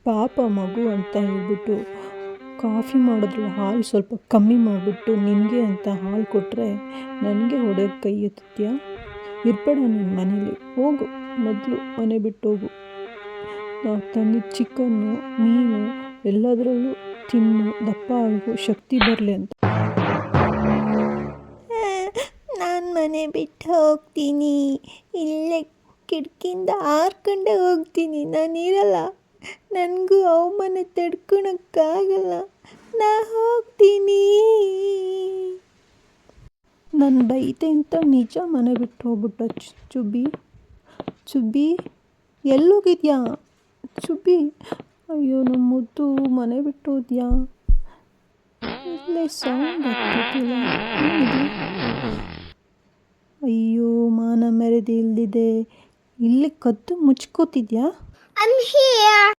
ಪಾಪ ಮಗು ಅಂತ ಹೇಳ್ಬಿಟ್ಟು ಕಾಫಿ ಮಾಡೋದ್ರಲ್ಲಿ ಹಾಲು ಸ್ವಲ್ಪ ಕಮ್ಮಿ ಮಾಡಿಬಿಟ್ಟು ನಿನಗೆ ಅಂತ ಹಾಲು ಕೊಟ್ಟರೆ ನನಗೆ ಹೊಡೆಯೋಕ್ಕೆ ಕೈ ಎತ್ತುತ್ತೀಯಾ? ಇರಬೇಡ ನಿನ್ನ ಮನೇಲಿ, ಹೋಗು, ಮೊದಲು ಮನೆ ಬಿಟ್ಟು ಹೋಗು. ನಾವು ತಂದಿದ್ದ ಚಿಕನ್ನು, ಮೀನು ಎಲ್ಲದರಲ್ಲೂ ತಿನ್ನು, ದಪ್ಪ ಆಗು, ಶಕ್ತಿ ಬರಲಿ ಅಂತ. ನಾನು ಮನೆ ಬಿಟ್ಟು ಹೋಗ್ತೀನಿ, ಇಲ್ಲೇ ಕಿಟಕಿಯಿಂದ ಹಾರ್ಕೊಂಡೇ ಹೋಗ್ತೀನಿ, ನಾನಿರಲ್ಲ. ನನಗೂ ಅವಮಾನ ತಡ್ಕೊಳಕ್ಕಾಗಲ್ಲ, ನಾ ಹೋಗ್ತೀನಿ. ನಾನು ಬೈತೆ ಅಂತ ನಿಜ ಮನೆ ಬಿಟ್ಟು ಹೋಗ್ಬಿಟ್ಟ ಚುಬ್ಬಿ ಎಲ್ಲೋಗಿದ್ಯಾ ಚುಬ್ಬಿ? ಅಯ್ಯೋ ನಮ್ಮ ಮುದ್ದು ಮನೆ ಬಿಟ್ಟು ಹೋದ್ಯಾ? ಇಲ್ಲೇ ಸೌಂಡ್ ಆಗ್ತಿದ್ದಿಲ್ಲ, ಏನಿದೆ? ಅಯ್ಯೋ ಮಾನ ಮರ್ಯಾದೆ ಇಲ್ದಿದೆ, ಇಲ್ಲಿ ಕದ್ದು ಮುಚ್ಕೋತಿದ್ಯಾ? I'm here.